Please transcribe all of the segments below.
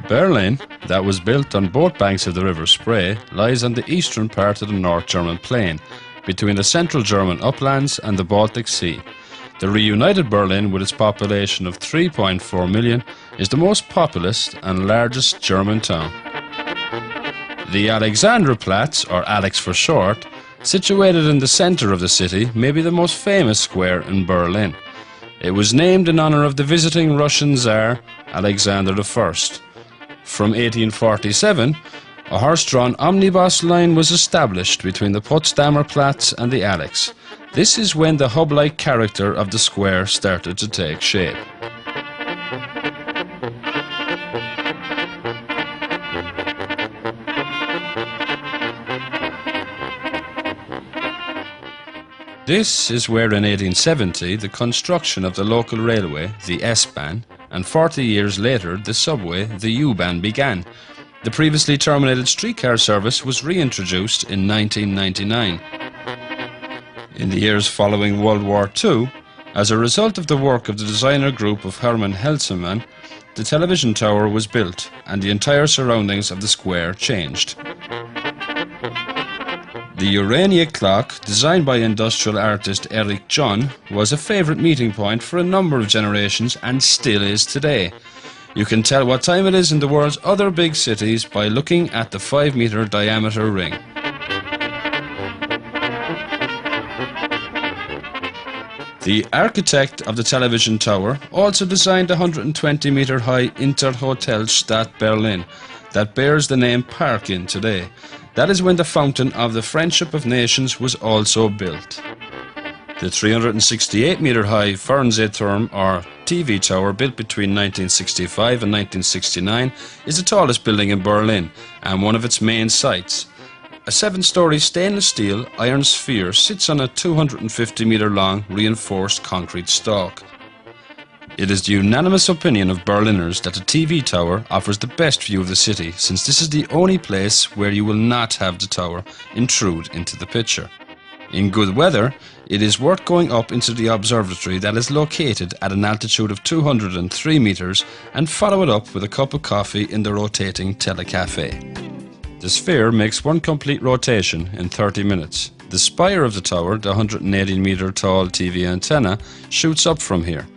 Berlin, that was built on both banks of the River Spree, lies on the eastern part of the North German plain, between the central German uplands and the Baltic Sea. The reunited Berlin, with its population of 3.4 million, is the most populous and largest German town. The Alexanderplatz, or Alex for short, situated in the centre of the city, may be the most famous square in Berlin. It was named in honour of the visiting Russian Tsar Alexander I. From 1847, a horse-drawn omnibus line was established between the Potsdamer Platz and the Alex. This is when the hub-like character of the square started to take shape. This is where in 1870 the construction of the local railway, the S-Bahn, and 40 years later the subway, the U-Bahn, began. The previously terminated streetcar service was reintroduced in 1999. In the years following World War II, as a result of the work of the designer group of Hermann Helsingmann, the television tower was built and the entire surroundings of the square changed. The Urania clock, designed by industrial artist Erich John, was a favourite meeting point for a number of generations and still is today. You can tell what time it is in the world's other big cities by looking at the 5-metre diameter ring. The architect of the television tower also designed the 120-metre high Interhotelstadt Berlin that bears the name Parkin today. That is when the Fountain of the Friendship of Nations was also built. The 368-metre high Fernsehturm, or TV tower, built between 1965 and 1969, is the tallest building in Berlin and one of its main sites. A 7-storey stainless steel iron sphere sits on a 250-metre long reinforced concrete stalk. It is the unanimous opinion of Berliners that the TV tower offers the best view of the city, since this is the only place where you will not have the tower intrude into the picture. In good weather, it is worth going up into the observatory that is located at an altitude of 203 metres and follow it up with a cup of coffee in the rotating telecafe. The sphere makes one complete rotation in 30 minutes. The spire of the tower, the 180-metre tall TV antenna, shoots up from here.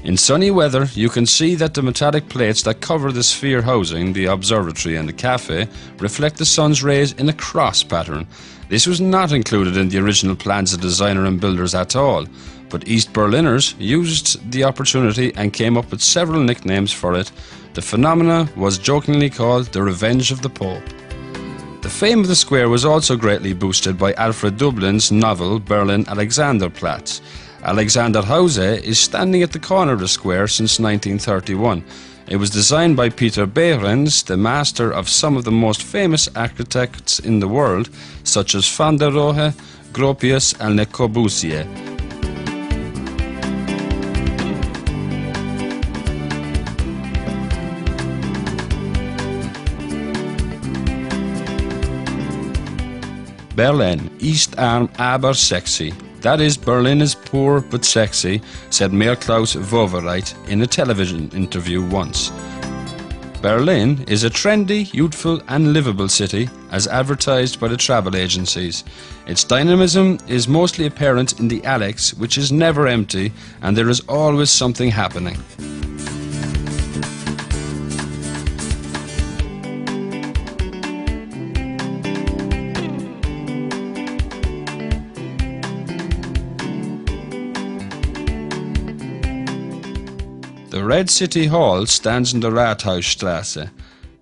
In sunny weather, you can see that the metallic plates that cover the sphere housing, the observatory and the cafe, reflect the sun's rays in a cross pattern. This was not included in the original plans of designer and builders at all, but East Berliners used the opportunity and came up with several nicknames for it. The phenomena was jokingly called the Revenge of the Pope. The fame of the square was also greatly boosted by Alfred Dublin's novel Berlin Alexanderplatz. Alexanderhause is standing at the corner of the square since 1931. It was designed by Peter Behrens, the master of some of the most famous architects in the world, such as Van der Rohe, Gropius and Le Corbusier. Berlin, ist arm aber sexy. That is, Berlin is poor but sexy, said Mayor Klaus Wowereit in a television interview once. Berlin is a trendy, youthful and livable city, as advertised by the travel agencies. Its dynamism is mostly apparent in the Alex, which is never empty, and there is always something happening. The Red City Hall stands in the Rathausstrasse.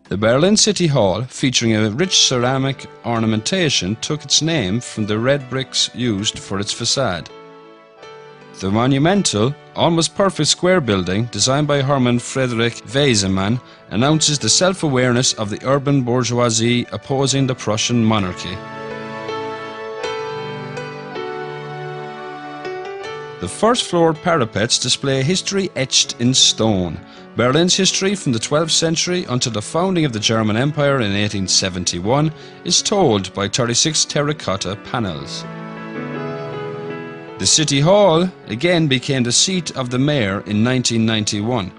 The Berlin City Hall, featuring a rich ceramic ornamentation, took its name from the red bricks used for its facade. The monumental, almost perfect square building, designed by Hermann Friedrich Wiesemann, announces the self-awareness of the urban bourgeoisie opposing the Prussian monarchy. The first-floor parapets display history etched in stone. Berlin's history from the 12th century until the founding of the German Empire in 1871 is told by 36 terracotta panels. The City Hall again became the seat of the mayor in 1991.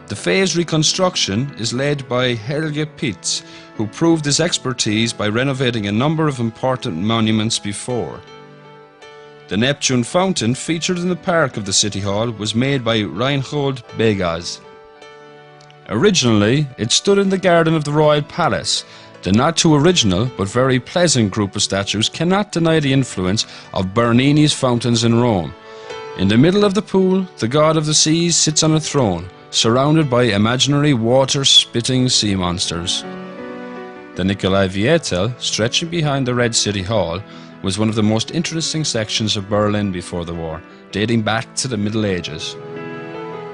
The phased reconstruction is led by Helge Pitz, who proved his expertise by renovating a number of important monuments before. The Neptune fountain featured in the park of the City Hall was made by Reinhold Begas. Originally, it stood in the garden of the Royal Palace. The not too original but very pleasant group of statues cannot deny the influence of Bernini's fountains in Rome. In the middle of the pool, the god of the seas sits on a throne, surrounded by imaginary water-spitting sea monsters. The Nikolai Vietel, stretching behind the Red City Hall, was one of the most interesting sections of Berlin before the war, dating back to the Middle Ages.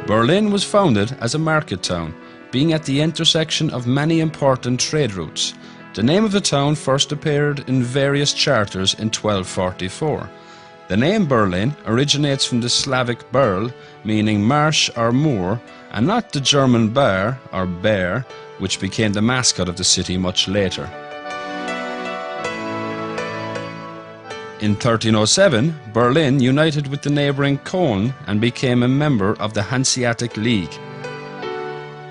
Berlin was founded as a market town, being at the intersection of many important trade routes. The name of the town first appeared in various charters in 1244. The name Berlin originates from the Slavic Berl, meaning marsh or moor, and not the German Bär or bear, which became the mascot of the city much later. In 1307, Berlin united with the neighbouring Cologne and became a member of the Hanseatic League.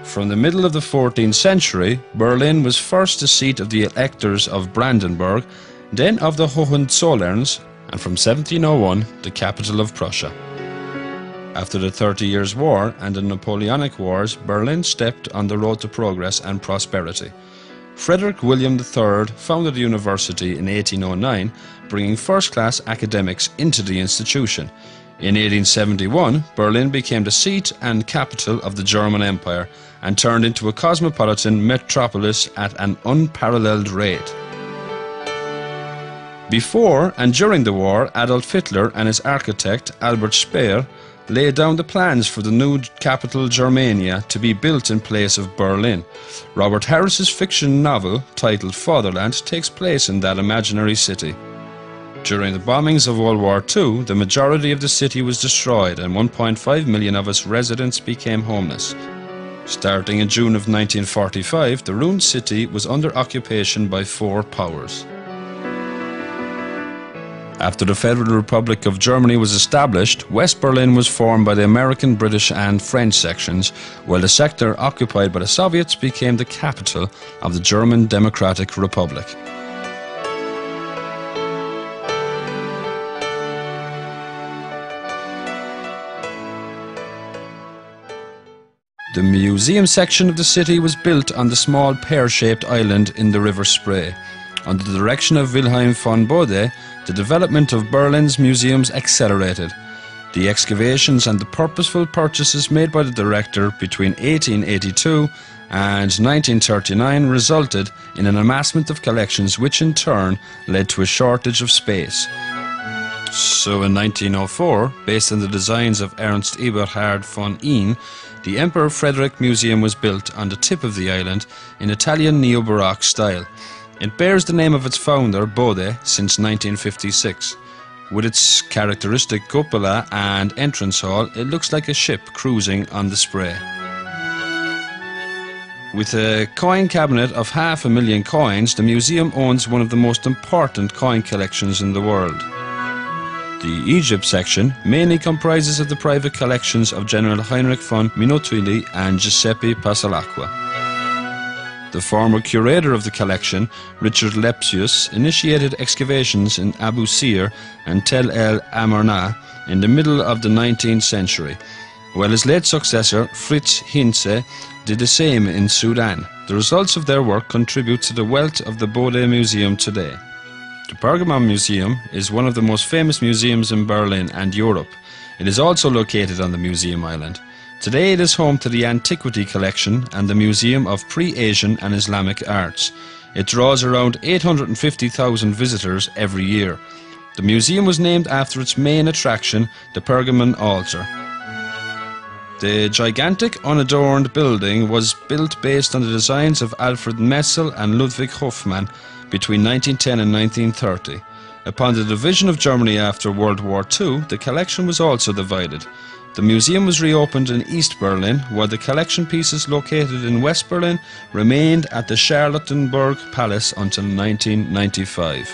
From the middle of the 14th century, Berlin was first the seat of the electors of Brandenburg, then of the Hohenzollerns, and from 1701 the capital of Prussia. After the 30 Years' War and the Napoleonic Wars, Berlin stepped on the road to progress and prosperity. Frederick William III founded the university in 1809, bringing first-class academics into the institution. In 1871, Berlin became the seat and capital of the German Empire and turned into a cosmopolitan metropolis at an unparalleled rate. Before and during the war, Adolf Hitler and his architect Albert Speer laid down the plans for the new capital Germania to be built in place of Berlin. Robert Harris's fiction novel, titled Fatherland, takes place in that imaginary city. During the bombings of World War II, the majority of the city was destroyed and 1.5 million of its residents became homeless. Starting in June of 1945, the ruined city was under occupation by 4 powers. After the Federal Republic of Germany was established, West Berlin was formed by the American, British and French sections, while the sector occupied by the Soviets became the capital of the German Democratic Republic. The museum section of the city was built on the small pear-shaped island in the River Spree. Under the direction of Wilhelm von Bode, the development of Berlin's museums accelerated. The excavations and the purposeful purchases made by the director between 1882 and 1939 resulted in an amassment of collections which in turn led to a shortage of space. So in 1904, based on the designs of Ernst Eberhard von Ehn, the Emperor Frederick Museum was built on the tip of the island in Italian neo-Baroque style. It bears the name of its founder, Bode, since 1956. With its characteristic cupola and entrance hall, it looks like a ship cruising on the Spree. With a coin cabinet of 500,000 coins, the museum owns one of the most important coin collections in the world. The Egypt section mainly comprises of the private collections of General Heinrich von Minutili and Giuseppe Passalacqua. The former curator of the collection, Richard Lepsius, initiated excavations in Abu Sir and Tel El Amarna in the middle of the 19th century, while his late successor, Fritz Hintze, did the same in Sudan. The results of their work contribute to the wealth of the Bode Museum today. The Pergamon Museum is one of the most famous museums in Berlin and Europe. It is also located on the Museum Island. Today it is home to the Antiquity Collection and the Museum of Pre-Asian and Islamic Arts. It draws around 850,000 visitors every year. The museum was named after its main attraction, the Pergamon altar. The gigantic unadorned building was built based on the designs of Alfred Messel and Ludwig Hofmann between 1910 and 1930. Upon the division of Germany after World War II, the collection was also divided. The museum was reopened in East Berlin, while the collection pieces located in West Berlin remained at the Charlottenburg Palace until 1995.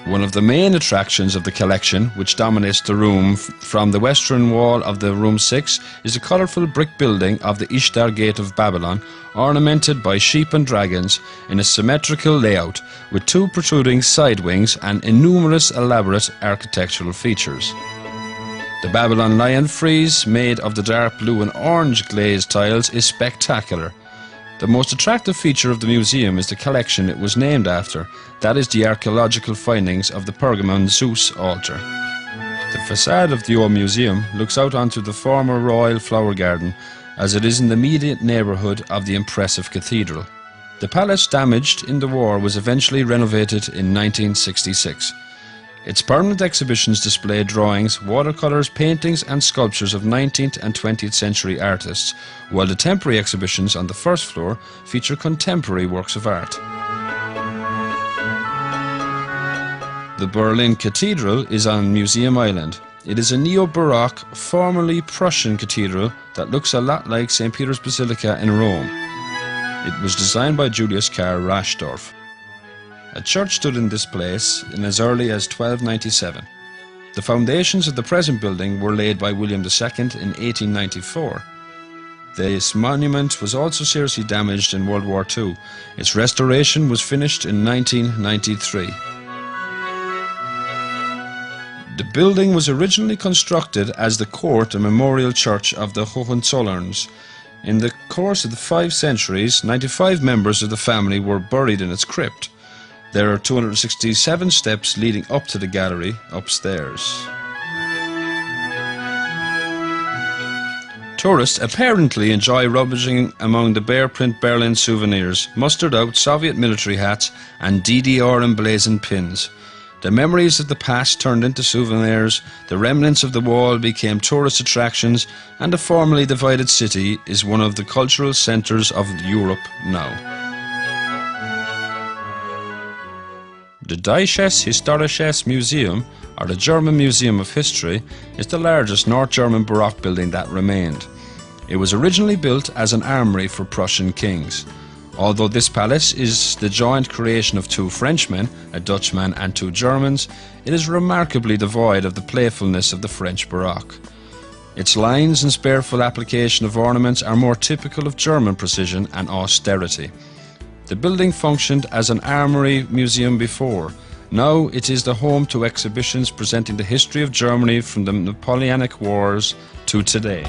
One of the main attractions of the collection, which dominates the room from the western wall of the room 6, is the colourful brick building of the Ishtar Gate of Babylon, ornamented by sheep and dragons in a symmetrical layout with 2 protruding side wings and innumerous elaborate architectural features. The Babylon lion frieze, made of the dark blue and orange glazed tiles, is spectacular. The most attractive feature of the museum is the collection it was named after, that is the archaeological findings of the Pergamon Zeus altar. The facade of the old museum looks out onto the former royal flower garden, as it is in the immediate neighbourhood of the impressive cathedral. The palace, damaged in the war, was eventually renovated in 1966. Its permanent exhibitions display drawings, watercolours, paintings and sculptures of 19th and 20th century artists, while the temporary exhibitions on the first floor feature contemporary works of art. The Berlin Cathedral is on Museum Island. It is a neo-Baroque, formerly Prussian cathedral that looks a lot like St. Peter's Basilica in Rome. It was designed by Julius Carl Raschdorf. A church stood in this place in as early as 1297. The foundations of the present building were laid by William II in 1894. This monument was also seriously damaged in World War II. Its restoration was finished in 1993. The building was originally constructed as the court and memorial church of the Hohenzollerns. In the course of the 5 centuries, 95 members of the family were buried in its crypt. There are 267 steps leading up to the gallery upstairs. Tourists apparently enjoy rummaging among the bear-print Berlin souvenirs, mustered out Soviet military hats and DDR emblazoned pins. The memories of the past turned into souvenirs, the remnants of the wall became tourist attractions, and the formerly divided city is one of the cultural centres of Europe now. The Deutsches Historisches Museum, or the German Museum of History, is the largest North German Baroque building that remained. It was originally built as an armoury for Prussian kings. Although this palace is the joint creation of 2 Frenchmen, a Dutchman and 2 Germans, it is remarkably devoid of the playfulness of the French Baroque. Its lines and spareful application of ornaments are more typical of German precision and austerity. The building functioned as an armoury museum before. Now it is the home to exhibitions presenting the history of Germany from the Napoleonic Wars to today.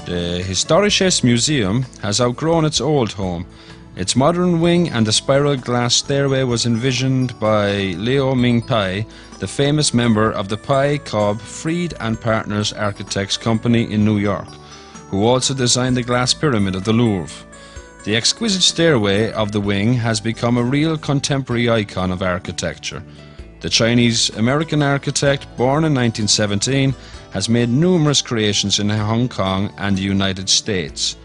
The Historisches Museum has outgrown its old home. Its modern wing and the spiral glass stairway was envisioned by Leo Ming Pai, the famous member of the Pai Cobb Fried and Partners Architects Company in New York, who also designed the glass pyramid of the Louvre. The exquisite stairway of the wing has become a real contemporary icon of architecture. The Chinese-American architect, born in 1917, has made numerous creations in Hong Kong and the United States.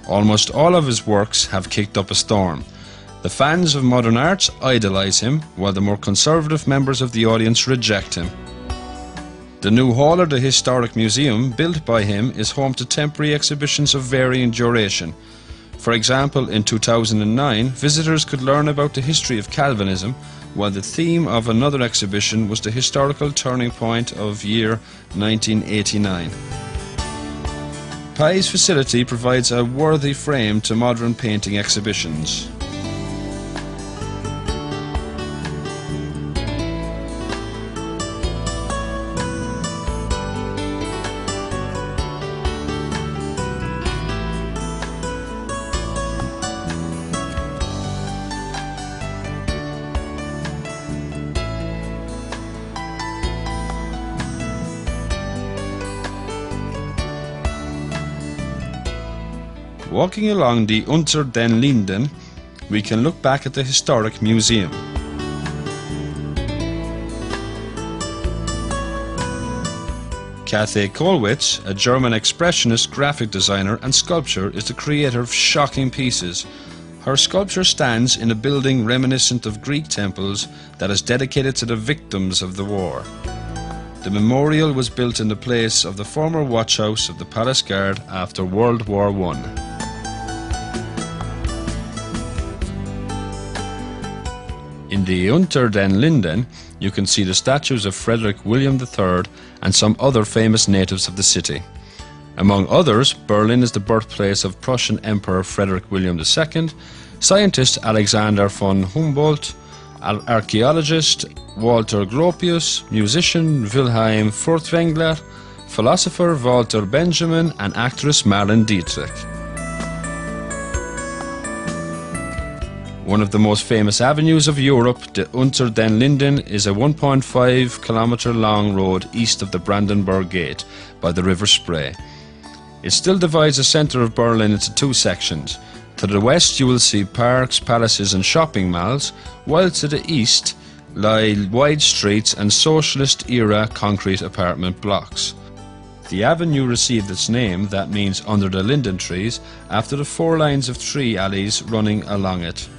Almost all of his works have kicked up a storm. The fans of modern arts idolize him, while the more conservative members of the audience reject him. The new hall of the Historic Museum, built by him, is home to temporary exhibitions of varying duration. For example, in 2009, visitors could learn about the history of Calvinism, while the theme of another exhibition was the historical turning point of year 1989. Pai's facility provides a worthy frame to modern painting exhibitions. Walking along the Unter den Linden, we can look back at the Historic Museum. Käthe Kollwitz, a German expressionist graphic designer and sculptor, is the creator of shocking pieces. Her sculpture stands in a building reminiscent of Greek temples that is dedicated to the victims of the war. The memorial was built in the place of the former watchhouse of the Palace Guard after World War I. In the Unter den Linden, you can see the statues of Frederick William III and some other famous natives of the city. Among others, Berlin is the birthplace of Prussian Emperor Frederick William II, scientist Alexander von Humboldt, archaeologist Walter Gropius, musician Wilhelm Furtwängler, philosopher Walter Benjamin, and actress Marlene Dietrich. One of the most famous avenues of Europe, the Unter den Linden, is a 1.5 kilometer long road east of the Brandenburg Gate by the River Spree. It still divides the centre of Berlin into two sections. To the west you will see parks, palaces and shopping malls, while to the east lie wide streets and socialist-era concrete apartment blocks. The avenue received its name, that means under the linden trees, after the 4 lines of tree alleys running along it.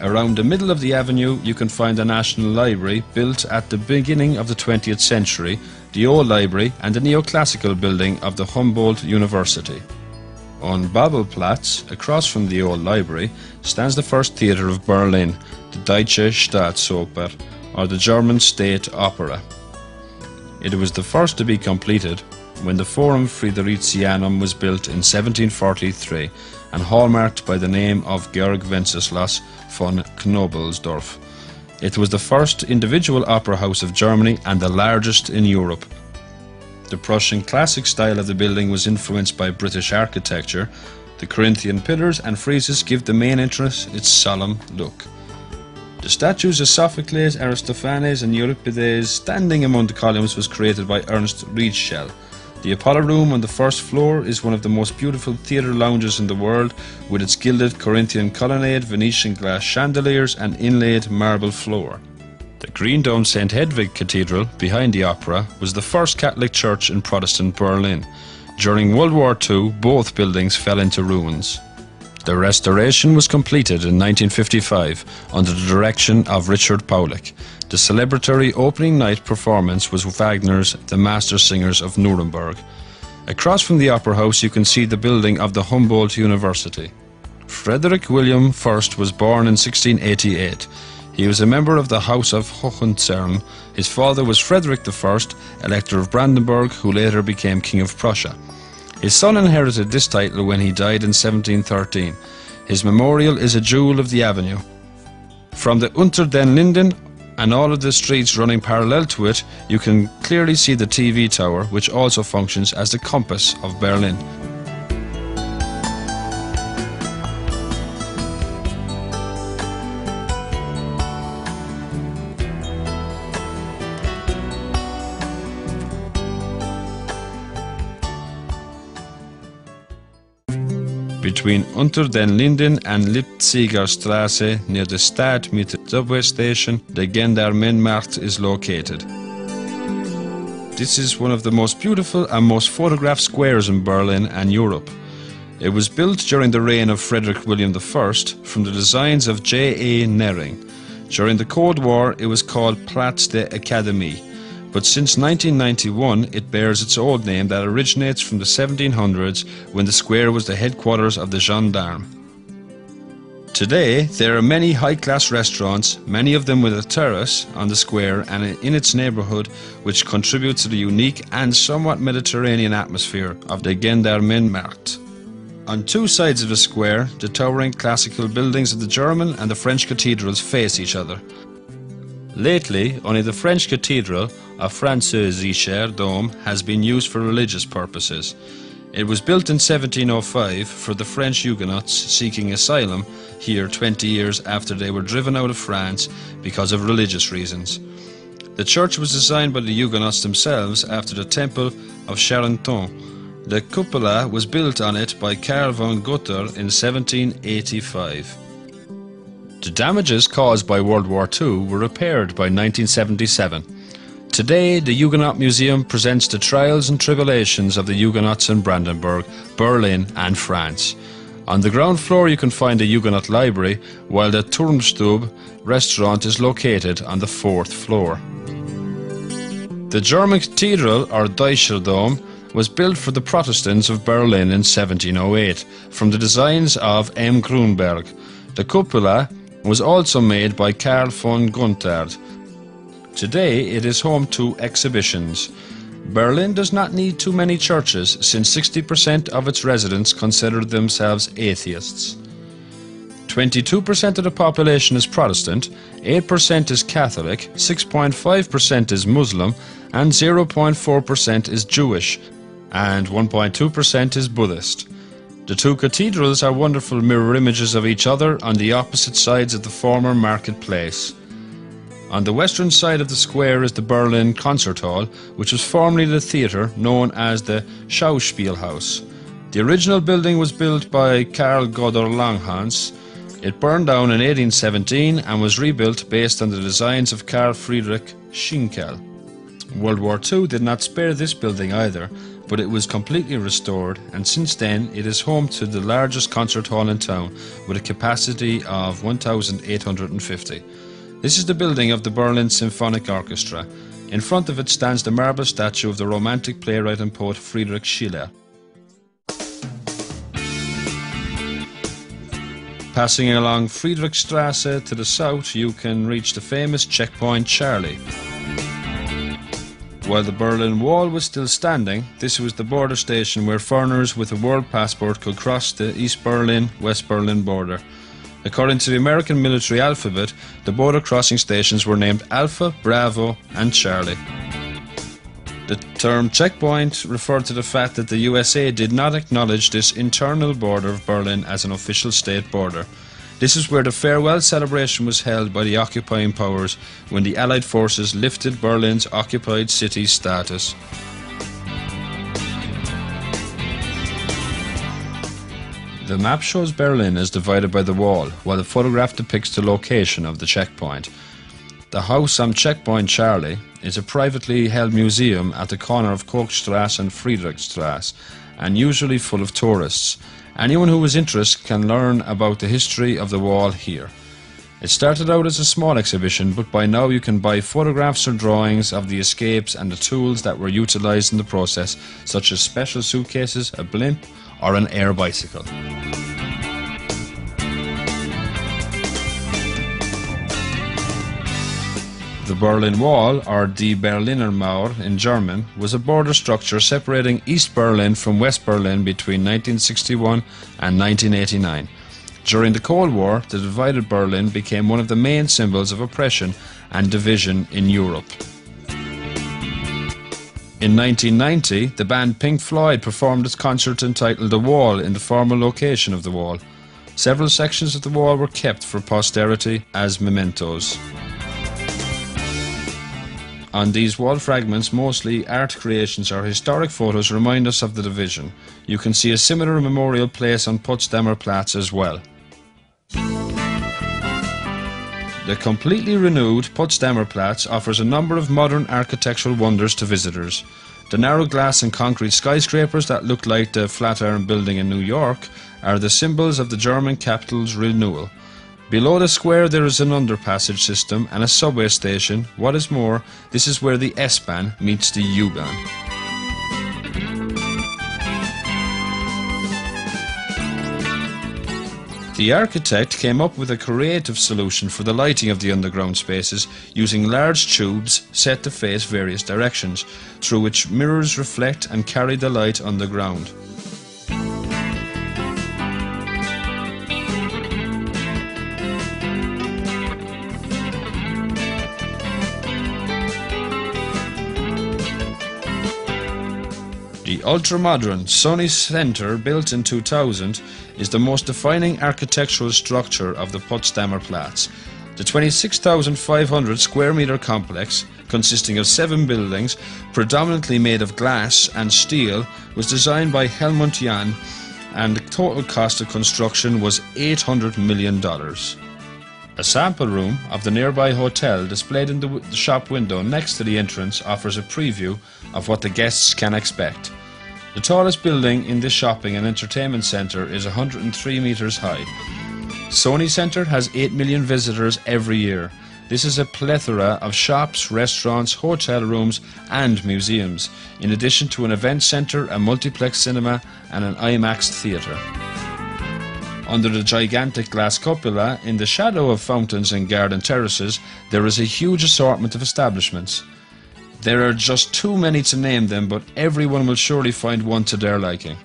Around the middle of the avenue you can find the National Library, built at the beginning of the 20th century, the Old Library and the neoclassical building of the Humboldt University. On Babelplatz, across from the Old Library, stands the first theatre of Berlin, the Deutsche Staatsoper, or the German State Opera. It was the first to be completed when the Forum Fridericianum was built in 1743 and hallmarked by the name of Georg Wenceslas von Knobelsdorff. It was the first individual opera house of Germany and the largest in Europe. The Prussian classic style of the building was influenced by British architecture. The Corinthian pillars and friezes give the main entrance its solemn look. The statues of Sophocles, Aristophanes and Euripides standing among the columns was created by Ernst Riedschel. The Apollo Room on the first floor is one of the most beautiful theatre lounges in the world, with its gilded Corinthian colonnade, Venetian glass chandeliers and inlaid marble floor. The Green Dome St. Hedwig Cathedral, behind the opera, was the first Catholic church in Protestant Berlin. During World War II, both buildings fell into ruins. The restoration was completed in 1955 under the direction of Richard Paulik. The celebratory opening night performance was Wagner's The Master Singers of Nuremberg. Across from the Opera House you can see the building of the Humboldt University. Frederick William I was born in 1688. He was a member of the House of Hohenzollern. His father was Frederick I, Elector of Brandenburg, who later became King of Prussia. His son inherited this title when he died in 1713. His memorial is a jewel of the avenue. From the Unter den Linden and all of the streets running parallel to it, you can clearly see the TV tower, which also functions as the compass of Berlin. Between Unter den Linden and Leipziger Straße, near the Stadtmitte subway station, the Gendarmenmarkt is located. This is one of the most beautiful and most photographed squares in Berlin and Europe. It was built during the reign of Frederick William I from the designs of J.A. Nering. During the Cold War it was called Platz der Akademie, but since 1991 it bears its old name that originates from the 1700s when the square was the headquarters of the gendarme. Today there are many high-class restaurants, many of them with a terrace on the square and in its neighbourhood, which contributes to the unique and somewhat Mediterranean atmosphere of the Gendarmenmarkt. On two sides of the square, the towering classical buildings of the German and the French cathedrals face each other. Lately, only the French cathedral of Französischer Dom has been used for religious purposes. It was built in 1705 for the French Huguenots seeking asylum here 20 years after they were driven out of France because of religious reasons. The church was designed by the Huguenots themselves after the Temple of Charenton. The cupola was built on it by Karl von Gutter in 1785. The damages caused by World War II were repaired by 1977. Today, the Huguenot Museum presents the trials and tribulations of the Huguenots in Brandenburg, Berlin and France. On the ground floor you can find the Huguenot Library, while the Turmstube restaurant is located on the 4th floor. The German cathedral, or Deutscher Dom, was built for the Protestants of Berlin in 1708 from the designs of M. Grunberg. The cupola was also made by Carl von Gunther. Today it is home to exhibitions. Berlin does not need too many churches, since 60% of its residents consider themselves atheists. 22% of the population is Protestant, 8% is Catholic, 6.5% is Muslim, and 0.4% is Jewish, and 1.2% is Buddhist. The two cathedrals are wonderful mirror images of each other on the opposite sides of the former marketplace. On the western side of the square is the Berlin Concert Hall, which was formerly the theatre known as the Schauspielhaus. The original building was built by Karl Godor Langhans. It burned down in 1817 and was rebuilt based on the designs of Carl Friedrich Schinkel. World War II did not spare this building either, but it was completely restored, and since then it is home to the largest concert hall in town with a capacity of 1,850. This is the building of the Berlin Symphonic Orchestra. In front of it stands the marble statue of the Romantic playwright and poet Friedrich Schiller. Passing along Friedrichstrasse to the south, you can reach the famous Checkpoint Charlie. While the Berlin Wall was still standing, this was the border station where foreigners with a world passport could cross the East Berlin-West Berlin border. According to the American military alphabet, the border crossing stations were named Alpha, Bravo, and Charlie. The term checkpoint referred to the fact that the USA did not acknowledge this internal border of Berlin as an official state border. This is where the farewell celebration was held by the occupying powers when the Allied forces lifted Berlin's occupied city status. The map shows Berlin as divided by the wall, while the photograph depicts the location of the checkpoint. The house on Checkpoint Charlie is a privately held museum at the corner of Kochstrasse and Friedrichstrasse, and usually full of tourists. Anyone who is interested can learn about the history of the wall here. It started out as a small exhibition, but by now you can buy photographs or drawings of the escapes and the tools that were utilized in the process, such as special suitcases, a blimp, or an air bicycle. The Berlin Wall, or Die Berliner Mauer in German, was a border structure separating East Berlin from West Berlin between 1961 and 1989. During the Cold War, the divided Berlin became one of the main symbols of oppression and division in Europe. In 1990, the band Pink Floyd performed its concert entitled The Wall in the former location of the wall. Several sections of the wall were kept for posterity as mementos. On these wall fragments, mostly art creations or historic photos, remind us of the division. You can see a similar memorial place on Potsdamer Platz as well. The completely renewed Potsdamer Platz offers a number of modern architectural wonders to visitors. The narrow glass and concrete skyscrapers that look like the Flatiron Building in New York are the symbols of the German capital's renewal. Below the square there is an underpassage system and a subway station. What is more, this is where the S-Bahn meets the U-Bahn. The architect came up with a creative solution for the lighting of the underground spaces using large tubes set to face various directions, through which mirrors reflect and carry the light underground. The ultra-modern Sony Center, built in 2000, is the most defining architectural structure of the Potsdamer Platz. The 26,500 square meter complex, consisting of 7 buildings, predominantly made of glass and steel, was designed by Helmut Jahn, and the total cost of construction was $800 million. A sample room of the nearby hotel displayed in the shop window next to the entrance offers a preview of what the guests can expect. The tallest building in this shopping and entertainment centre is 103 metres high. Sony Centre has 8 million visitors every year. This is a plethora of shops, restaurants, hotel rooms and museums, in addition to an event centre, a multiplex cinema and an IMAX theatre. Under the gigantic glass cupola, in the shadow of fountains and garden terraces, there is a huge assortment of establishments. There are just too many to name them, but everyone will surely find one to their liking.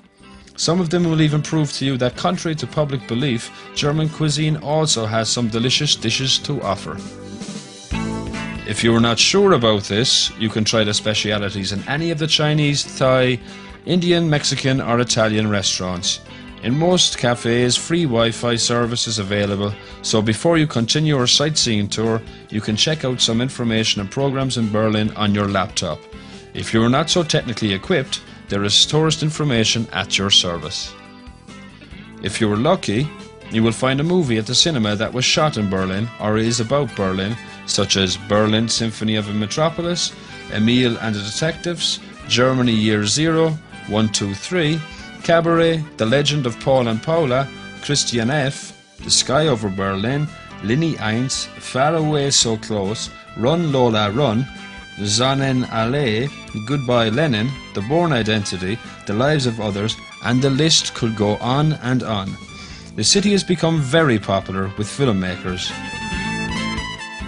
Some of them will even prove to you that, contrary to public belief, German cuisine also has some delicious dishes to offer. If you are not sure about this, you can try the specialities in any of the Chinese, Thai, Indian, Mexican or Italian restaurants. In most cafes, free Wi-Fi service is available, so before you continue your sightseeing tour, you can check out some information and programs in Berlin on your laptop. If you are not so technically equipped, there is tourist information at your service. If you are lucky, you will find a movie at the cinema that was shot in Berlin or is about Berlin, such as Berlin Symphony of a Metropolis, Emil and the Detectives, Germany Year Zero, 1, 2, 3, Cabaret, The Legend of Paul and Paula, Christian F., The Sky Over Berlin, Linie 1, Far Away So Close, Run Lola Run, Sonnenallee, Goodbye Lenin, The Bourne Identity, The Lives of Others, and the list could go on and on. The city has become very popular with filmmakers.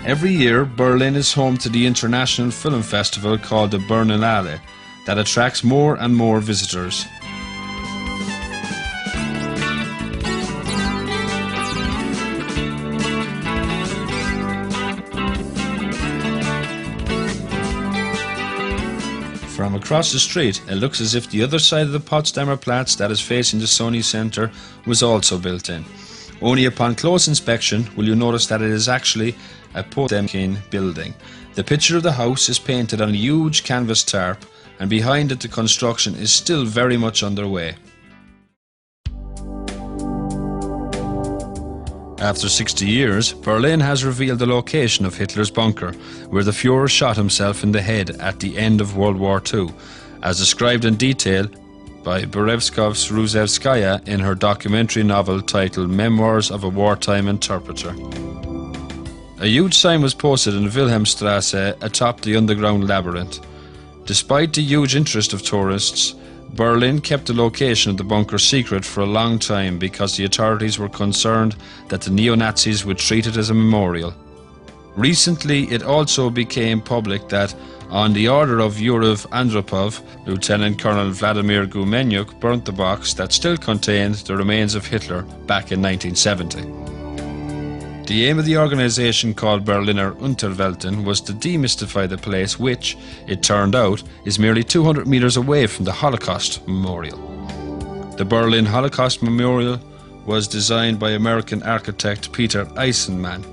Every year, Berlin is home to the international film festival called the Berlinale, that attracts more and more visitors. From across the street, it looks as if the other side of the Potsdamer Platz that is facing the Sony Center was also built in. Only upon close inspection will you notice that it is actually a Potemkin building. The picture of the house is painted on a huge canvas tarp, and behind it the construction is still very much underway. After 60 years, Berlin has revealed the location of Hitler's bunker, where the Führer shot himself in the head at the end of World War II, as described in detail by Berezovsky-Ruzevskaya in her documentary novel titled Memoirs of a Wartime Interpreter. A huge sign was posted in Wilhelmstrasse atop the underground labyrinth. Despite the huge interest of tourists, Berlin kept the location of the bunker secret for a long time because the authorities were concerned that the neo-Nazis would treat it as a memorial. Recently, it also became public that, on the order of Yuriy Andropov, Lieutenant Colonel Vladimir Gumenyuk burnt the box that still contained the remains of Hitler back in 1970. The aim of the organisation, called Berliner Unterwelten, was to demystify the place which, it turned out, is merely 200 metres away from the Holocaust Memorial. The Berlin Holocaust Memorial was designed by American architect Peter Eisenman.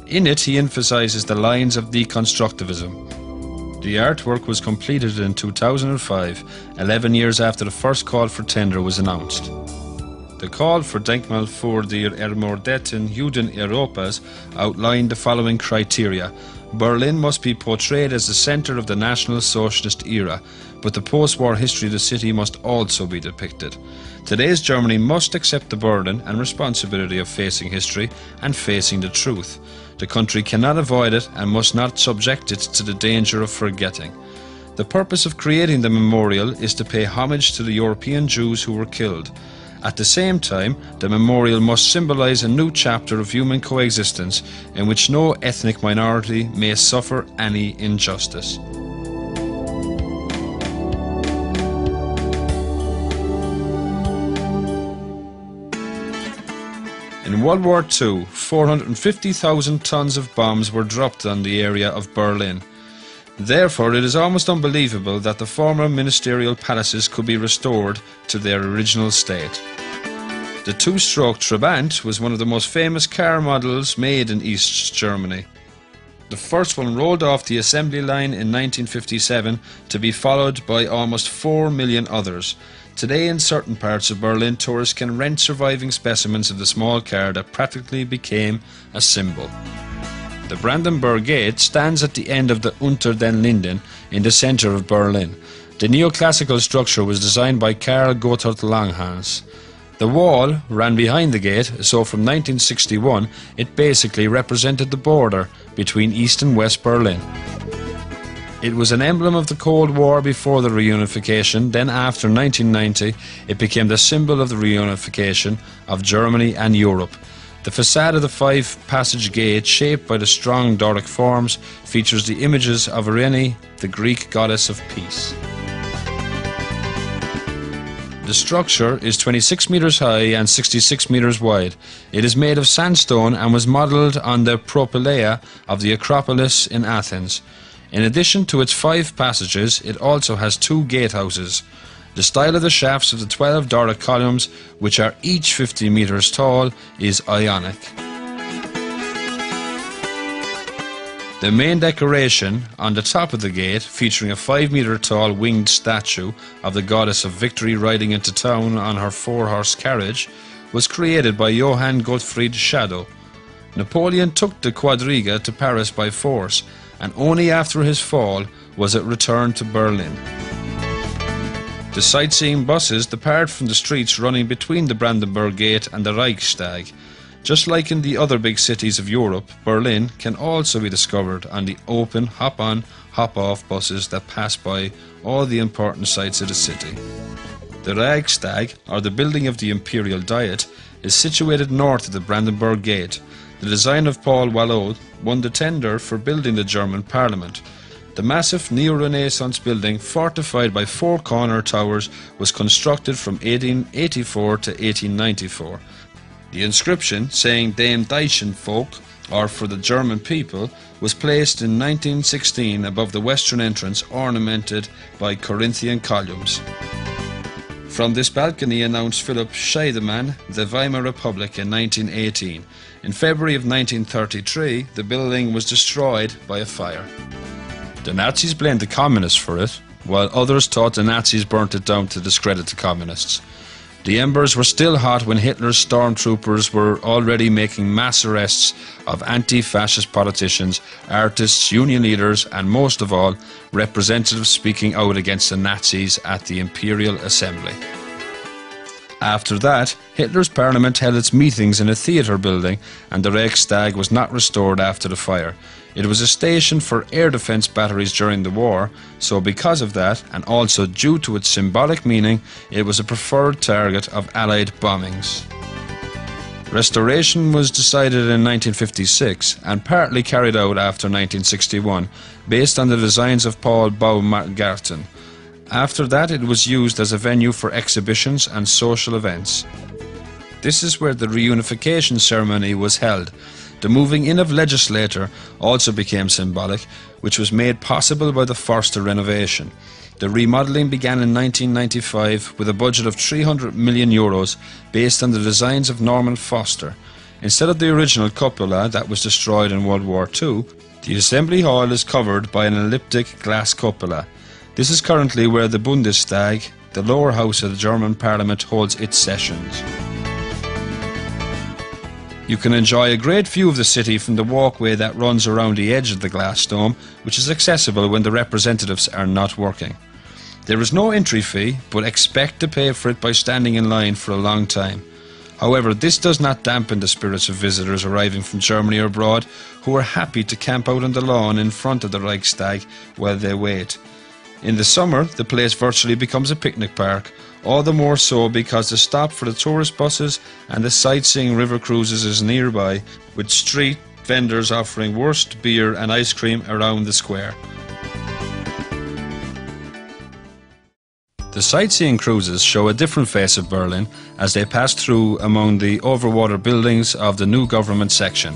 In it, he emphasises the lines of deconstructivism. The artwork was completed in 2005, 11 years after the first call for tender was announced. The call for Denkmal für die ermordeten Juden Europas outlined the following criteria. Berlin must be portrayed as the centre of the National Socialist era, but the post-war history of the city must also be depicted. Today's Germany must accept the burden and responsibility of facing history and facing the truth. The country cannot avoid it and must not subject it to the danger of forgetting. The purpose of creating the memorial is to pay homage to the European Jews who were killed. At the same time, the memorial must symbolise a new chapter of human coexistence in which no ethnic minority may suffer any injustice. In World War II, 450,000 tons of bombs were dropped on the area of Berlin. Therefore, it is almost unbelievable that the former ministerial palaces could be restored to their original state. The two-stroke Trabant was one of the most famous car models made in East Germany. The first one rolled off the assembly line in 1957 to be followed by almost 4 million others. Today, in certain parts of Berlin, tourists can rent surviving specimens of the small car that practically became a symbol. The Brandenburg Gate stands at the end of the Unter den Linden in the centre of Berlin. The neoclassical structure was designed by Karl Gotthard Langhans. The wall ran behind the gate, so from 1961 it basically represented the border between East and West Berlin. It was an emblem of the Cold War before the reunification. Then after 1990, it became the symbol of the reunification of Germany and Europe. The facade of the five-passage gate, shaped by the strong Doric forms, features the images of Irene, the Greek goddess of peace. The structure is 26 metres high and 66 metres wide. It is made of sandstone and was modelled on the propylaea of the Acropolis in Athens. In addition to its 5 passages, it also has 2 gatehouses. The style of the shafts of the 12 Doric columns, which are each 50 metres tall, is Ionic. The main decoration on the top of the gate, featuring a 5-metre tall winged statue of the goddess of victory riding into town on her 4-horse carriage, was created by Johann Gottfried Schadow. Napoleon took the quadriga to Paris by force, and only after his fall was it returned to Berlin. The sightseeing buses depart from the streets running between the Brandenburg Gate and the Reichstag. Just like in the other big cities of Europe, Berlin can also be discovered on the open hop-on, hop-off buses that pass by all the important sites of the city. The Reichstag, or the building of the Imperial Diet, is situated north of the Brandenburg Gate. The design of Paul Wallot won the tender for building the German Parliament. The massive neo-Renaissance building, fortified by 4 corner towers, was constructed from 1884 to 1894. The inscription, saying Dem Deutschen Volk, or for the German people, was placed in 1916 above the western entrance, ornamented by Corinthian columns. From this balcony, announced Philipp Scheidemann the Weimar Republic in 1918. In February of 1933, the building was destroyed by a fire. The Nazis blamed the communists for it, while others thought the Nazis burnt it down to discredit the communists. The embers were still hot when Hitler's stormtroopers were already making mass arrests of anti-fascist politicians, artists, union leaders, and most of all, representatives speaking out against the Nazis at the Imperial Assembly. After that, Hitler's parliament held its meetings in a theatre building, and the Reichstag was not restored after the fire. It was a station for air defence batteries during the war, so because of that, and also due to its symbolic meaning, it was a preferred target of Allied bombings. Restoration was decided in 1956 and partly carried out after 1961, based on the designs of Paul Baumgarten. After that, it was used as a venue for exhibitions and social events. This is where the reunification ceremony was held. The moving in of legislature also became symbolic, which was made possible by the Forster renovation. The remodelling began in 1995 with a budget of €300 million based on the designs of Norman Foster. Instead of the original cupola that was destroyed in World War II, the Assembly Hall is covered by an elliptic glass cupola. This is currently where the Bundestag, the lower house of the German Parliament, holds its sessions. You can enjoy a great view of the city from the walkway that runs around the edge of the glass dome, which is accessible when the representatives are not working. There is no entry fee, but expect to pay for it by standing in line for a long time. However, this does not dampen the spirits of visitors arriving from Germany or abroad, who are happy to camp out on the lawn in front of the Reichstag while they wait. In the summer, the place virtually becomes a picnic park, all the more so because the stop for the tourist buses and the sightseeing river cruises is nearby, with street vendors offering wurst, beer and ice cream around the square. The sightseeing cruises show a different face of Berlin as they pass through among the overwater buildings of the new government section.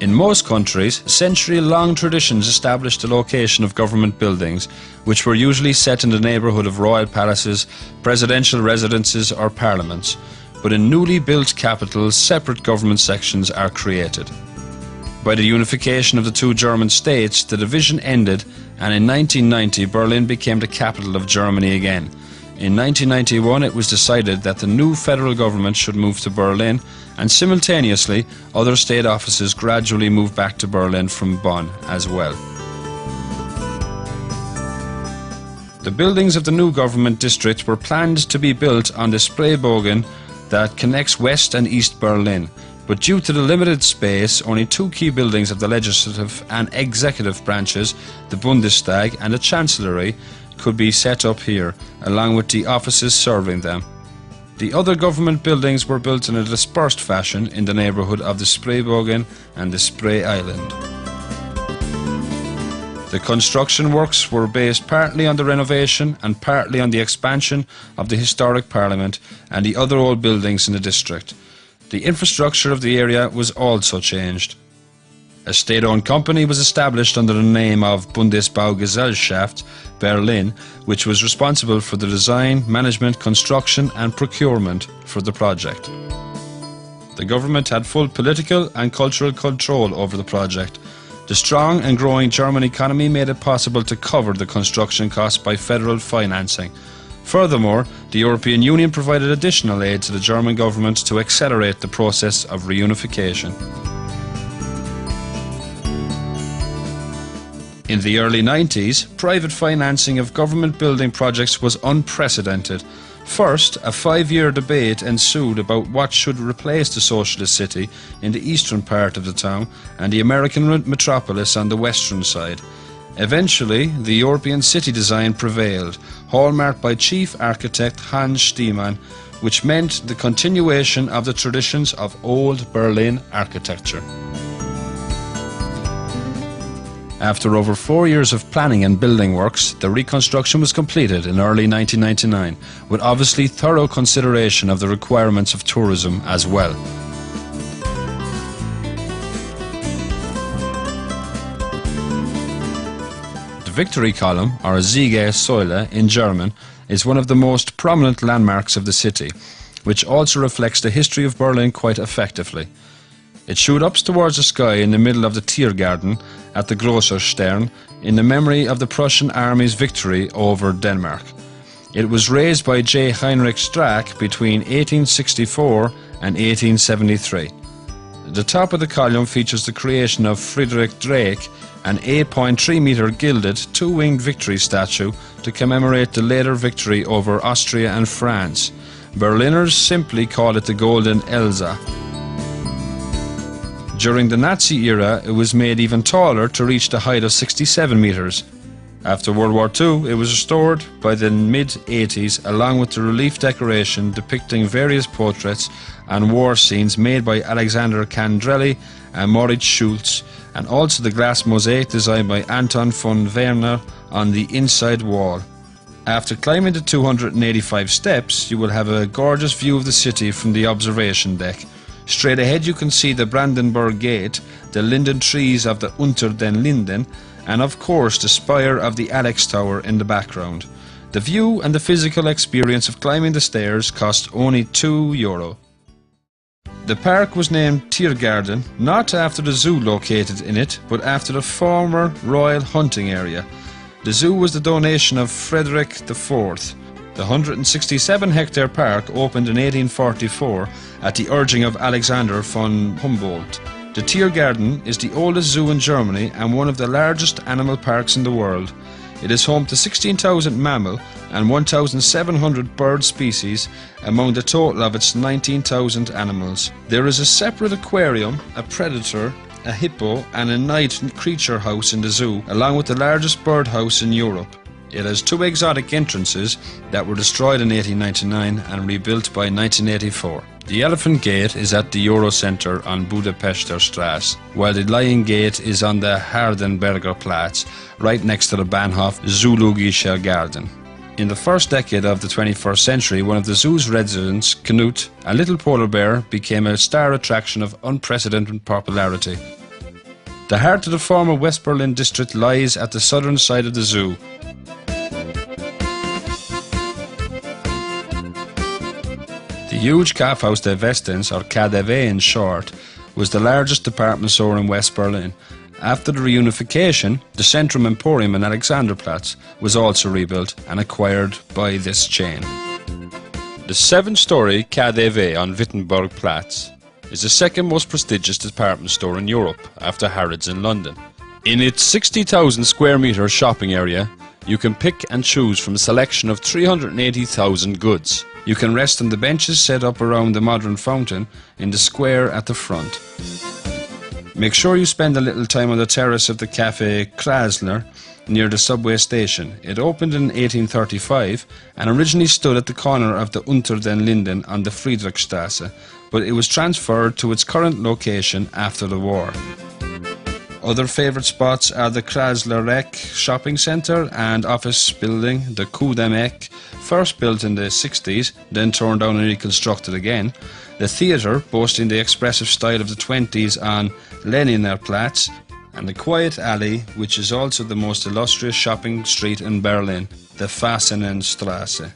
In most countries, century-long traditions established the location of government buildings, which were usually set in the neighbourhood of royal palaces, presidential residences or parliaments. But in newly built capitals, separate government sections are created. By the unification of the two German states, the division ended, and in 1990 Berlin became the capital of Germany again. In 1991 it was decided that the new federal government should move to Berlin, and simultaneously other state offices gradually moved back to Berlin from Bonn as well. The buildings of the new government district were planned to be built on the Spreebogen that connects West and East Berlin. But due to the limited space, only two key buildings of the legislative and executive branches, the Bundestag and the Chancellery, could be set up here, along with the offices serving them. The other government buildings were built in a dispersed fashion in the neighbourhood of the Spreebogen and the Spree Island. The construction works were based partly on the renovation and partly on the expansion of the historic Parliament and the other old buildings in the district. The infrastructure of the area was also changed. A state-owned company was established under the name of Bundesbaugesellschaft Berlin, which was responsible for the design, management, construction and procurement for the project. The government had full political and cultural control over the project. The strong and growing German economy made it possible to cover the construction costs by federal financing. Furthermore, the European Union provided additional aid to the German government to accelerate the process of reunification. In the early 90s, private financing of government building projects was unprecedented. First, a 5-year debate ensued about what should replace the socialist city in the eastern part of the town and the American metropolis on the western side. Eventually, the European city design prevailed, hallmarked by chief architect Hans Stiemann, which meant the continuation of the traditions of old Berlin architecture. After over 4 years of planning and building works, the reconstruction was completed in early 1999, with obviously thorough consideration of the requirements of tourism as well. The Victory Column, or Siegessäule in German, is one of the most prominent landmarks of the city, which also reflects the history of Berlin quite effectively. It shoots up towards the sky in the middle of the Tiergarten at the Grosser Stern in the memory of the Prussian army's victory over Denmark. It was raised by J. Heinrich Strack between 1864 and 1873. The top of the column features the creation of Friedrich Drake, an 8.3-metre gilded, two-winged victory statue to commemorate the later victory over Austria and France. Berliners simply call it the Golden Elsa. During the Nazi era, it was made even taller to reach the height of 67 metres. After World War II, it was restored by the mid-80s along with the relief decoration depicting various portraits and war scenes made by Alexander Kandrelli and Moritz Schulz, and also the glass mosaic designed by Anton von Werner on the inside wall. After climbing the 285 steps, you will have a gorgeous view of the city from the observation deck. Straight ahead you can see the Brandenburg Gate, the linden trees of the Unter den Linden, and of course the spire of the Alex Tower in the background. The view and the physical experience of climbing the stairs cost only €2. The park was named Tiergarten not after the zoo located in it, but after the former royal hunting area. The zoo was the donation of Frederick IV. The 167-hectare park opened in 1844 at the urging of Alexander von Humboldt. The Tiergarten is the oldest zoo in Germany and one of the largest animal parks in the world. It is home to 16,000 mammal and 1,700 bird species among the total of its 19,000 animals. There is a separate aquarium, a predator, a hippo and a night creature house in the zoo, along with the largest birdhouse in Europe. It has 2 exotic entrances that were destroyed in 1899 and rebuilt by 1984. The Elephant Gate is at the Eurocenter on Budapester Straße, while the Lion Gate is on the Hardenberger Platz, right next to the Bahnhof Zoologischer Garten. In the first decade of the 21st century, one of the zoo's residents, Knut, a little polar bear, became a star attraction of unprecedented popularity. The heart of the former West Berlin district lies at the southern side of the zoo. The huge Kaufhaus des Westens, or KaDeWe in short, was the largest department store in West Berlin. After the reunification, the Centrum Emporium in Alexanderplatz was also rebuilt and acquired by this chain. The 7-storey KaDeWe on Wittenbergplatz is the second most prestigious department store in Europe after Harrods in London. In its 60,000 square metre shopping area, you can pick and choose from a selection of 380,000 goods. You can rest on the benches set up around the modern fountain in the square at the front. Make sure you spend a little time on the terrace of the Café Krasner near the subway station. It opened in 1835 and originally stood at the corner of the Unter den Linden on the Friedrichstrasse, but it was transferred to its current location after the war. Other favourite spots are the Krasler Eck shopping centre and office building, the Kudem Eck, first built in the 60s, then torn down and reconstructed again, the theatre, boasting the expressive style of the 20s on Leninplatz, and the quiet alley, which is also the most illustrious shopping street in Berlin, the Fasenenstrasse.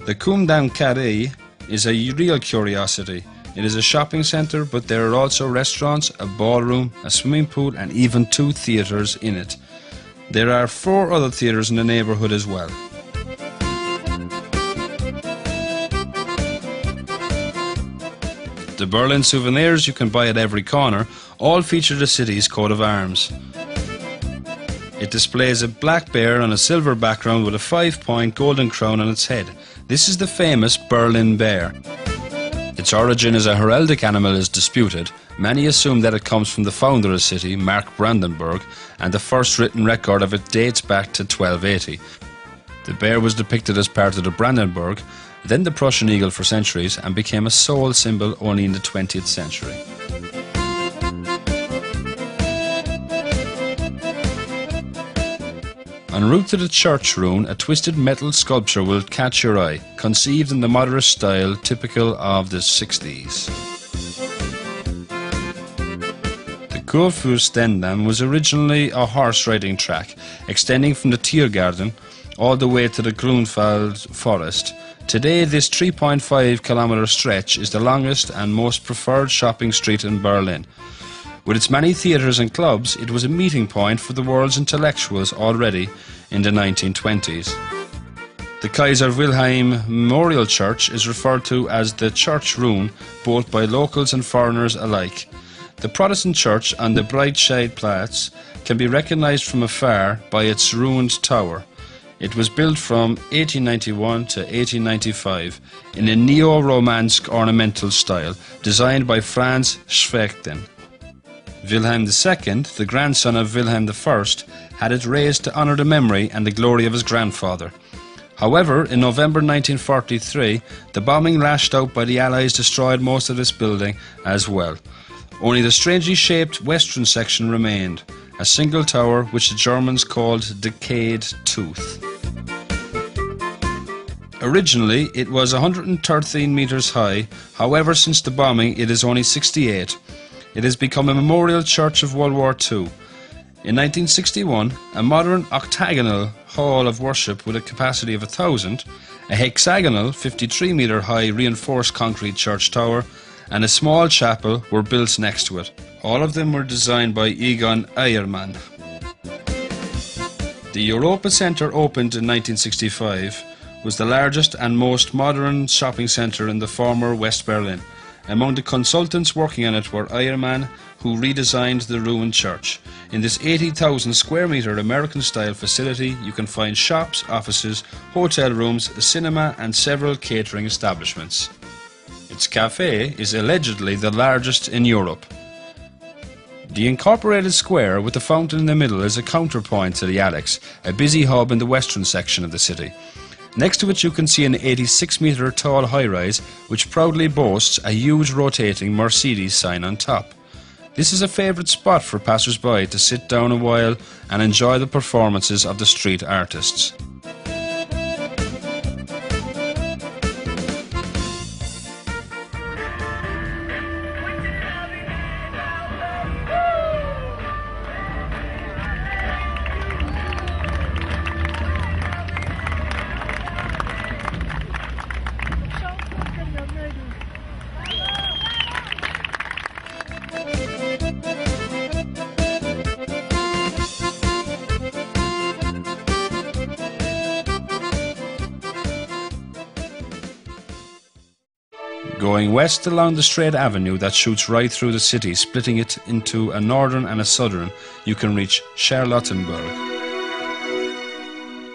The Kumdam Carré is a real curiosity. It is a shopping centre, but there are also restaurants, a ballroom, a swimming pool and even 2 theatres in it. There are 4 other theatres in the neighbourhood as well. The Berlin souvenirs you can buy at every corner all feature the city's coat of arms. It displays a black bear on a silver background with a 5-point golden crown on its head. This is the famous Berlin bear. Its origin as a heraldic animal is disputed. Many assume that it comes from the founder of the city, Mark Brandenburg, and the first written record of it dates back to 1280. The bear was depicted as part of the Brandenburg, then the Prussian eagle for centuries, and became a sole symbol only in the 20th century. En route to the church ruin, a twisted metal sculpture will catch your eye, conceived in the modernist style typical of the 60s. The Kurfürstendamm was originally a horse riding track, extending from the Tiergarten all the way to the Grunwald forest. Today, this 3.5-kilometre stretch is the longest and most preferred shopping street in Berlin. With its many theatres and clubs, it was a meeting point for the world's intellectuals already in the 1920s. The Kaiser Wilhelm Memorial Church is referred to as the Church Ruin, both by locals and foreigners alike. The Protestant church on the Breitscheidplatz can be recognised from afar by its ruined tower. It was built from 1891 to 1895 in a neo-Romanesque ornamental style designed by Franz Schwechten. Wilhelm II, the grandson of Wilhelm I, had it raised to honour the memory and the glory of his grandfather. However, in November 1943, the bombing lashed out by the Allies destroyed most of this building as well. Only the strangely shaped western section remained, a single tower which the Germans called Decayed Tooth. Originally, it was 113 metres high, however since the bombing it is only 68. It has become a memorial church of World War II. In 1961, a modern octagonal hall of worship with a capacity of 1,000, a hexagonal 53-metre high reinforced concrete church tower and a small chapel were built next to it. All of them were designed by Egon Eiermann. The Europa Centre, opened in 1965, was the largest and most modern shopping centre in the former West Berlin. Among the consultants working on it were Eiermann, who redesigned the ruined church. In this 80,000 square metre American-style facility, you can find shops, offices, hotel rooms, a cinema and several catering establishments. Its cafe is allegedly the largest in Europe. The incorporated square with the fountain in the middle is a counterpoint to the Alex, a busy hub in the western section of the city. Next to it you can see an 86-metre tall high-rise which proudly boasts a huge rotating Mercedes sign on top. This is a favourite spot for passers-by to sit down a while and enjoy the performances of the street artists. Going west along the straight avenue that shoots right through the city, splitting it into a northern and a southern, you can reach Charlottenburg.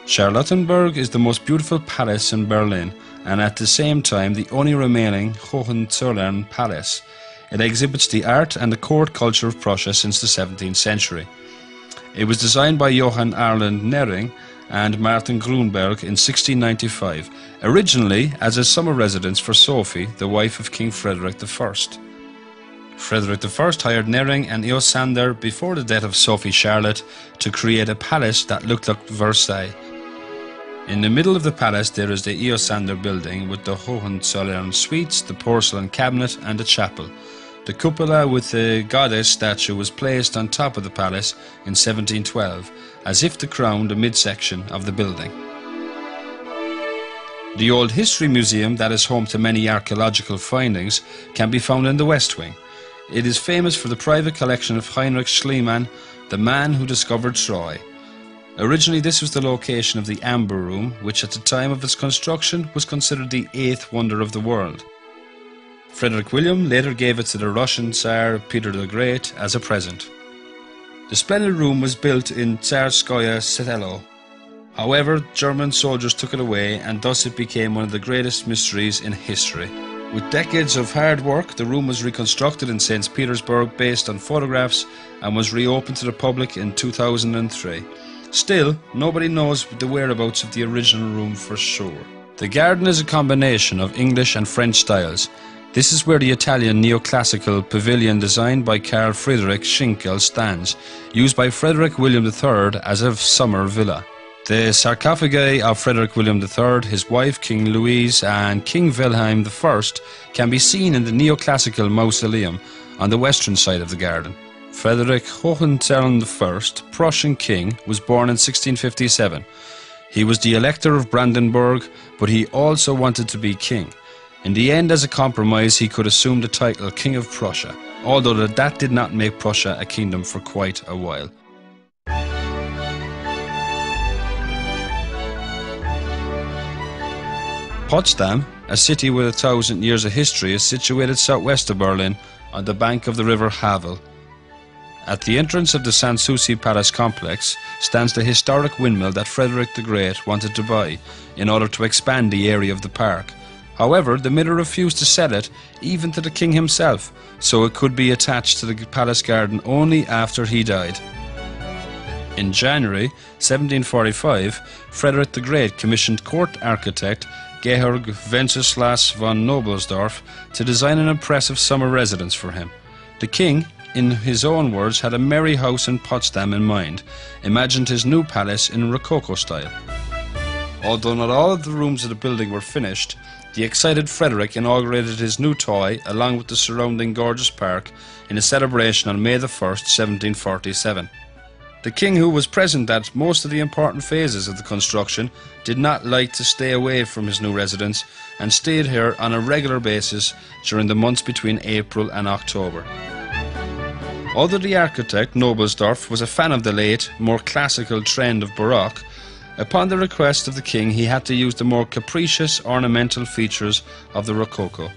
Charlottenburg is the most beautiful palace in Berlin, and at the same time the only remaining Hohenzollern Palace. It exhibits the art and the court culture of Prussia since the 17th century. It was designed by Johann Arland Nering and Martin Grunberg in 1695, originally as a summer residence for Sophie, the wife of King Frederick I. Frederick I hired Nering and Iosander before the death of Sophie Charlotte to create a palace that looked like Versailles. In the middle of the palace there is the Iosander building with the Hohenzollern suites, the porcelain cabinet and the chapel. The cupola with the goddess statue was placed on top of the palace in 1712, as if to crown the midsection of the building. The Old History Museum, that is home to many archaeological findings, can be found in the West Wing. It is famous for the private collection of Heinrich Schliemann, the man who discovered Troy. Originally this was the location of the Amber Room, which at the time of its construction was considered the 8th wonder of the world. Frederick William later gave it to the Russian Tsar Peter the Great as a present. The splendid room was built in Tsarskoye Selo. However, German soldiers took it away and thus it became one of the greatest mysteries in history. With decades of hard work, the room was reconstructed in St. Petersburg based on photographs and was reopened to the public in 2003. Still, nobody knows the whereabouts of the original room for sure. The garden is a combination of English and French styles. This is where the Italian neoclassical pavilion designed by Carl Friedrich Schinkel stands, used by Frederick William III as a summer villa. The sarcophagi of Frederick William III, his wife King Louise and King Wilhelm I can be seen in the neoclassical mausoleum on the western side of the garden. Frederick Hohenzollern I, Prussian king, was born in 1657. He was the Elector of Brandenburg, but he also wanted to be king. In the end, as a compromise, he could assume the title King of Prussia, although that did not make Prussia a kingdom for quite a while. Potsdam, a city with 1,000 years of history, is situated southwest of Berlin on the bank of the river Havel. At the entrance of the Sanssouci Palace complex stands the historic windmill that Frederick the Great wanted to buy in order to expand the area of the park. However, the miller refused to sell it even to the king himself, so it could be attached to the palace garden only after he died. In January 1745, Frederick the Great commissioned court architect Georg Wenceslas von Nobelsdorf to design an impressive summer residence for him. The king, in his own words, had a merry house in Potsdam in mind, imagined his new palace in Rococo style. Although not all of the rooms of the building were finished, the excited Frederick inaugurated his new toy along with the surrounding gorgeous park in a celebration on May the 1st, 1747. The king, who was present at most of the important phases of the construction, did not like to stay away from his new residence and stayed here on a regular basis during the months between April and October. Although the architect, Nobelsdorf, was a fan of the late, more classical trend of Baroque, upon the request of the king he had to use the more capricious ornamental features of the Rococo.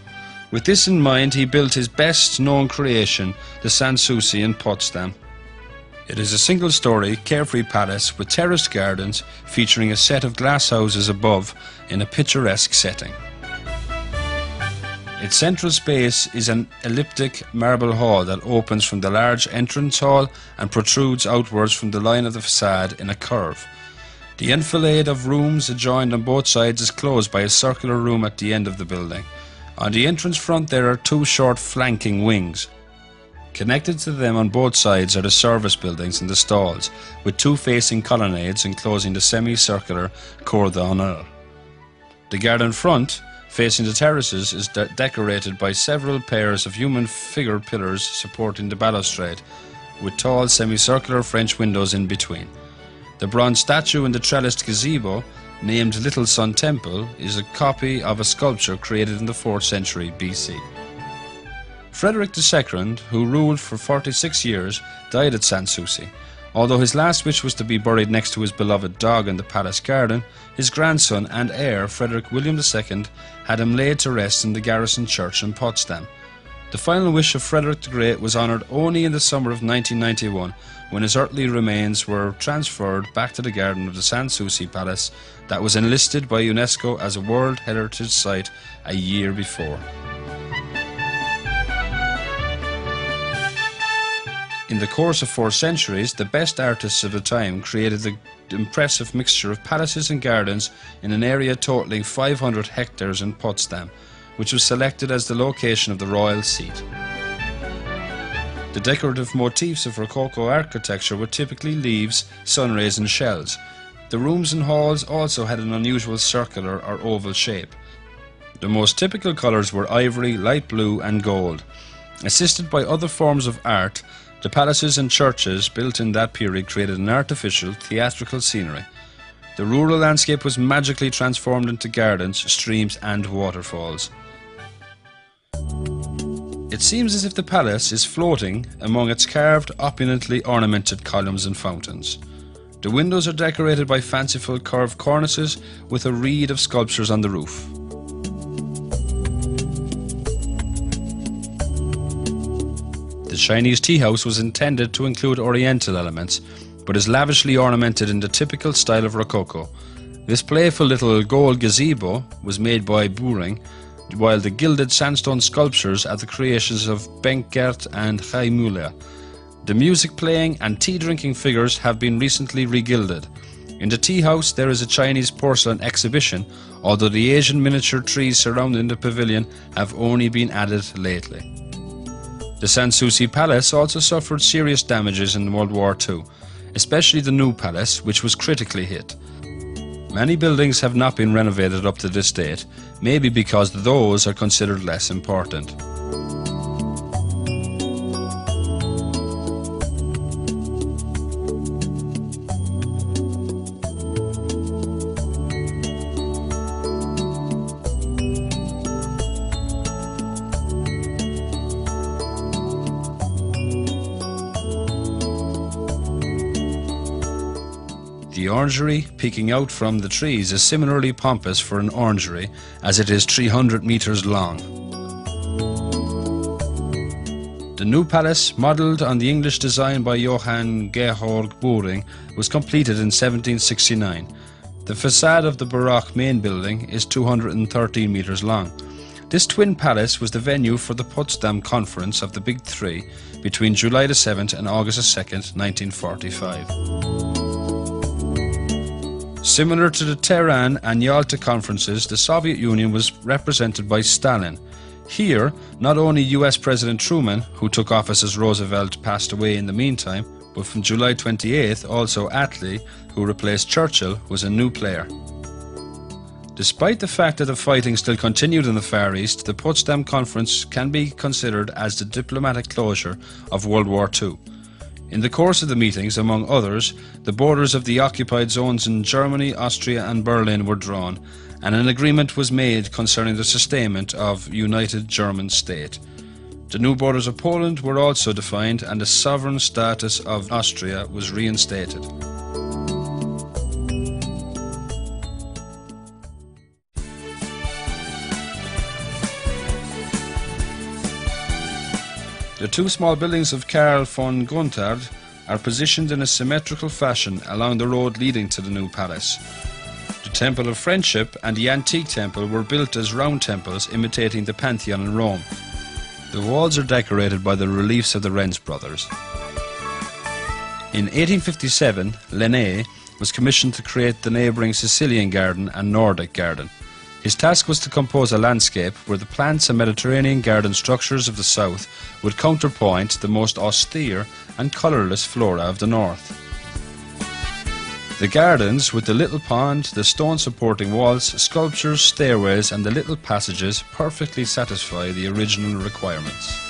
With this in mind, he built his best known creation, the Sanssouci in Potsdam. It is a single-story, carefree palace with terraced gardens featuring a set of glass houses above in a picturesque setting. Its central space is an elliptic marble hall that opens from the large entrance hall and protrudes outwards from the line of the facade in a curve. The enfilade of rooms adjoined on both sides is closed by a circular room at the end of the building. On the entrance front there are two short flanking wings. Connected to them on both sides are the service buildings and the stalls, with two facing colonnades enclosing the semicircular Cour d'Honneur. The garden front, facing the terraces, is decorated by several pairs of human figure pillars supporting the balustrade, with tall semicircular French windows in between. The bronze statue in the trellised gazebo, named Little Sun Temple, is a copy of a sculpture created in the 4th century BC. Frederick II, who ruled for 46 years, died at Sanssouci. Although his last wish was to be buried next to his beloved dog in the palace garden, his grandson and heir, Frederick William II, had him laid to rest in the garrison church in Potsdam. The The final wish of Frederick the Great was honoured only in the summer of 1991, when his earthly remains were transferred back to the garden of the Sanssouci Palace that was enlisted by UNESCO as a World Heritage Site a year before. In the course of 4 centuries, the best artists of the time created the impressive mixture of palaces and gardens in an area totaling 500 hectares in Potsdam, which was selected as the location of the royal seat. The decorative motifs of Rococo architecture were typically leaves, sun rays and shells. The rooms and halls also had an unusual circular or oval shape. The most typical colours were ivory, light blue and gold. Assisted by other forms of art, the palaces and churches built in that period created an artificial, theatrical scenery. The rural landscape was magically transformed into gardens, streams and waterfalls. It seems as if the palace is floating among its carved, opulently ornamented columns and fountains. The windows are decorated by fanciful curved cornices with a reed of sculptures on the roof. The Chinese tea house was intended to include Oriental elements, but is lavishly ornamented in the typical style of Rococo. This playful little gold gazebo was made by Buring, while the gilded sandstone sculptures are the creations of Benkert and Kai Müller. The music playing and tea drinking figures have been recently regilded. In the tea house there is a Chinese porcelain exhibition, although the Asian miniature trees surrounding the pavilion have only been added lately. The Sanssouci Palace also suffered serious damages in World War II, especially the new palace, which was critically hit. Many buildings have not been renovated up to this date, maybe because those are considered less important. The orangery peeking out from the trees is similarly pompous for an orangery, as it is 300 meters long. The new palace, modelled on the English design by Johann Georg Buring, was completed in 1769. The facade of the Baroque main building is 213 meters long. This twin palace was the venue for the Potsdam Conference of the Big Three between July the 7th and August the 2nd, 1945. Similar to the Tehran and Yalta conferences, the Soviet Union was represented by Stalin. Here, not only US President Truman, who took office as Roosevelt passed away in the meantime, but from July 28th also Attlee, who replaced Churchill, was a new player. Despite the fact that the fighting still continued in the Far East, the Potsdam Conference can be considered as the diplomatic closure of World War II. In the course of the meetings, among others, the borders of the occupied zones in Germany, Austria and Berlin were drawn, and an agreement was made concerning the sustainment of United German State. The new borders of Poland were also defined, and the sovereign status of Austria was reinstated. The two small buildings of Karl von Gontard are positioned in a symmetrical fashion along the road leading to the new palace. The Temple of Friendship and the Antique Temple were built as round temples imitating the Pantheon in Rome. The walls are decorated by the reliefs of the Renz brothers. In 1857, Linné was commissioned to create the neighbouring Sicilian Garden and Nordic Garden. His task was to compose a landscape where the plants and Mediterranean garden structures of the south would counterpoint the most austere and colourless flora of the north. The gardens, with the little pond, the stone supporting walls, sculptures, stairways and the little passages perfectly satisfy the original requirements.